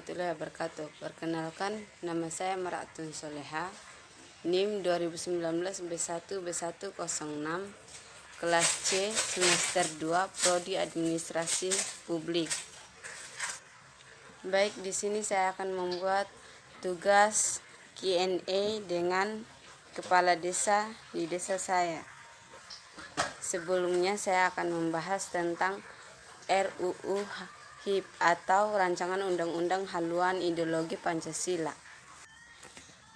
warahmatullahi wabarakatuh. Perkenalkan, nama saya Maratun Soleha, NIM 2019 B1 B106, kelas C, semester 2, Prodi Administrasi Publik. Baik, di sini saya akan membuat tugas Q&A dengan kepala desa di desa saya. Sebelumnya saya akan membahas tentang RUU HIP atau Rancangan Undang-Undang Haluan Ideologi Pancasila.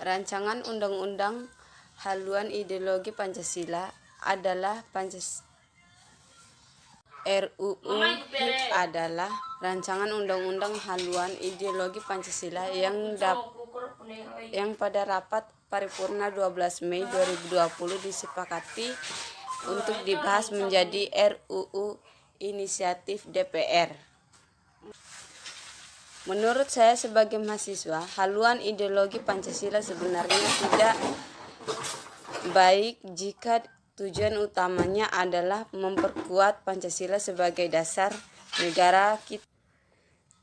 Rancangan Undang-Undang Haluan Ideologi Pancasila adalah RUU HIP adalah rancangan undang-undang haluan ideologi Pancasila yang pada rapat paripurna 12 Mei 2020 disepakati untuk dibahas menjadi RUU inisiatif DPR. Menurut saya sebagai mahasiswa, haluan ideologi Pancasila sebenarnya tidak baik jika tujuan utamanya adalah memperkuat Pancasila sebagai dasar negara kita.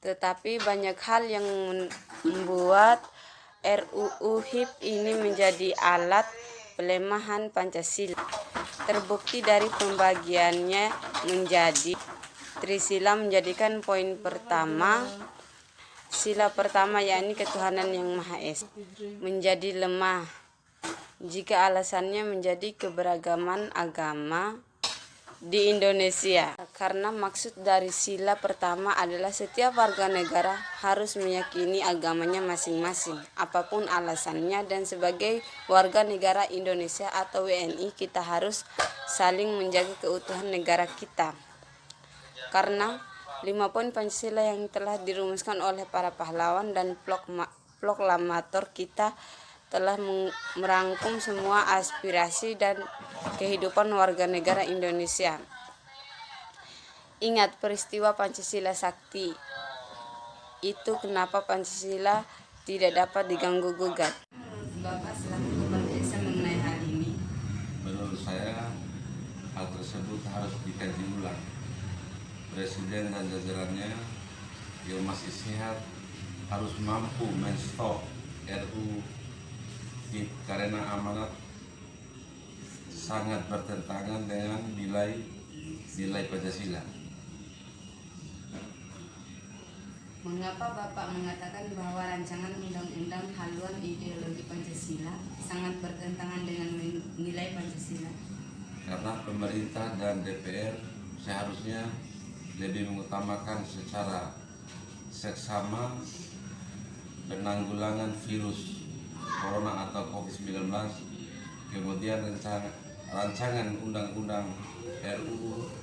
Tetapi banyak hal yang membuat RUU HIP ini menjadi alat pelemahan Pancasila. Terbukti dari pembagiannya menjadi Trisila menjadikan poin pertama, sila pertama yakni ketuhanan yang Maha Esa menjadi lemah jika alasannya menjadi keberagaman agama di Indonesia. Karena maksud dari sila pertama adalah setiap warga negara harus meyakini agamanya masing-masing, apapun alasannya, dan sebagai warga negara Indonesia atau WNI kita harus saling menjaga keutuhan negara kita. Karena 5 poin Pancasila yang telah dirumuskan oleh para pahlawan dan proklamator kita telah merangkum semua aspirasi dan kehidupan warga negara Indonesia. Ingat peristiwa Pancasila Sakti. Itu kenapa Pancasila tidak dapat diganggu-gugat. Bapak selaku kepala desa mengenai hal ini. Menurut saya hal tersebut harus dikaji ulang. Presiden dan jajarannya yang masih sehat harus mampu menstop RUU HIP karena amanat sangat bertentangan dengan nilai Pancasila. Mengapa Bapak mengatakan bahwa rancangan undang-undang haluan ideologi Pancasila sangat bertentangan dengan nilai Pancasila? Karena pemerintah dan DPR seharusnya lebih mengutamakan secara seksama penanggulangan virus corona atau COVID-19, kemudian rancangan undang-undang RUU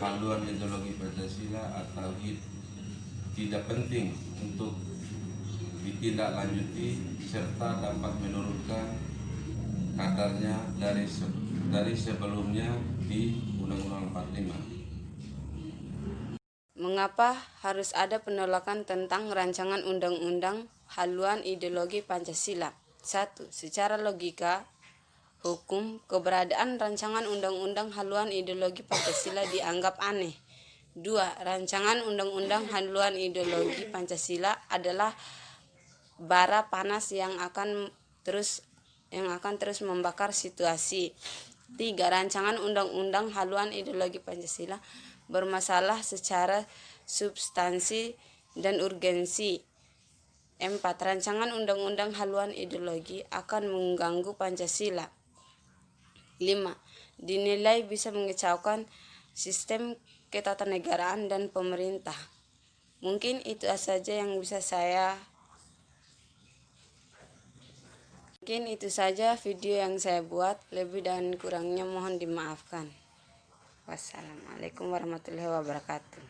haluan ideologi Pancasila atau HIP tidak penting untuk ditindaklanjuti serta dapat menurunkan kadarnya dari sebelumnya di Undang-Undang 45. Mengapa harus ada penolakan tentang rancangan undang-undang haluan ideologi Pancasila? 1. Secara logika hukum, keberadaan rancangan undang-undang haluan ideologi Pancasila dianggap aneh. 2. Rancangan undang-undang haluan ideologi Pancasila adalah bara panas yang akan terus membakar situasi. 3. Rancangan undang-undang haluan ideologi Pancasila bermasalah secara substansi dan urgensi. 4. Rancangan undang-undang haluan ideologi akan mengganggu Pancasila. 5. Dinilai bisa mengecaukan sistem ketatanegaraan dan pemerintah. Mungkin itu saja video yang saya buat. Lebih dan kurangnya mohon dimaafkan. Wassalamualaikum warahmatullahi wabarakatuh.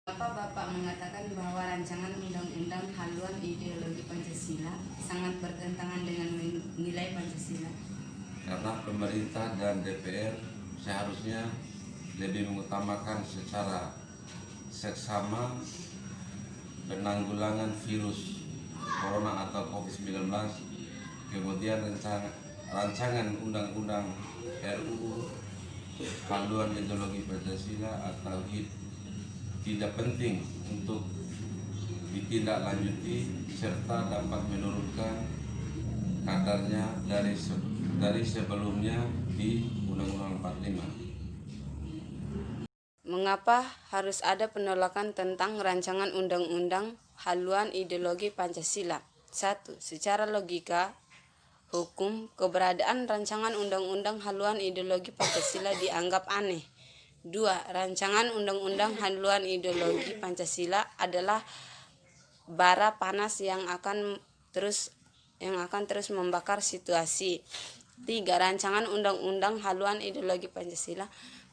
Kenapa Bapak mengatakan bahwa rancangan undang-undang haluan ideologi Pancasila sangat bertentangan dengan nilai Pancasila? Karena pemerintah dan DPR seharusnya lebih mengutamakan secara seksama penanggulangan virus corona atau COVID-19, kemudian rancangan undang-undang RUU haluan ideologi Pancasila atau tidak penting untuk ditindaklanjuti serta dapat menurunkan kadarnya dari sebelumnya di Undang-Undang 45. Mengapa harus ada penolakan tentang rancangan undang-undang haluan ideologi Pancasila? 1. Secara logika hukum, keberadaan rancangan undang-undang haluan ideologi Pancasila dianggap aneh. 2. Rancangan undang-undang haluan ideologi Pancasila adalah bara panas yang akan terus membakar situasi. 3. Rancangan undang-undang haluan ideologi Pancasila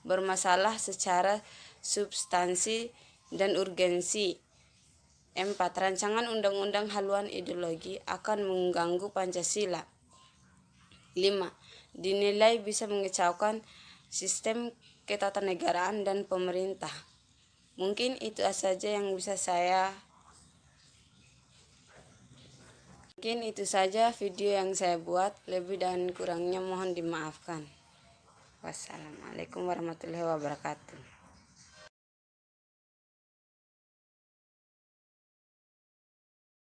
bermasalah secara substansi dan urgensi. 4. Rancangan undang-undang haluan ideologi akan mengganggu Pancasila. 5. Dinilai bisa mengecaukan sistem ketatanegaraan dan pemerintah. Mungkin itu saja video yang saya buat. Lebih dan kurangnya mohon dimaafkan. Wassalamualaikum warahmatullahi wabarakatuh.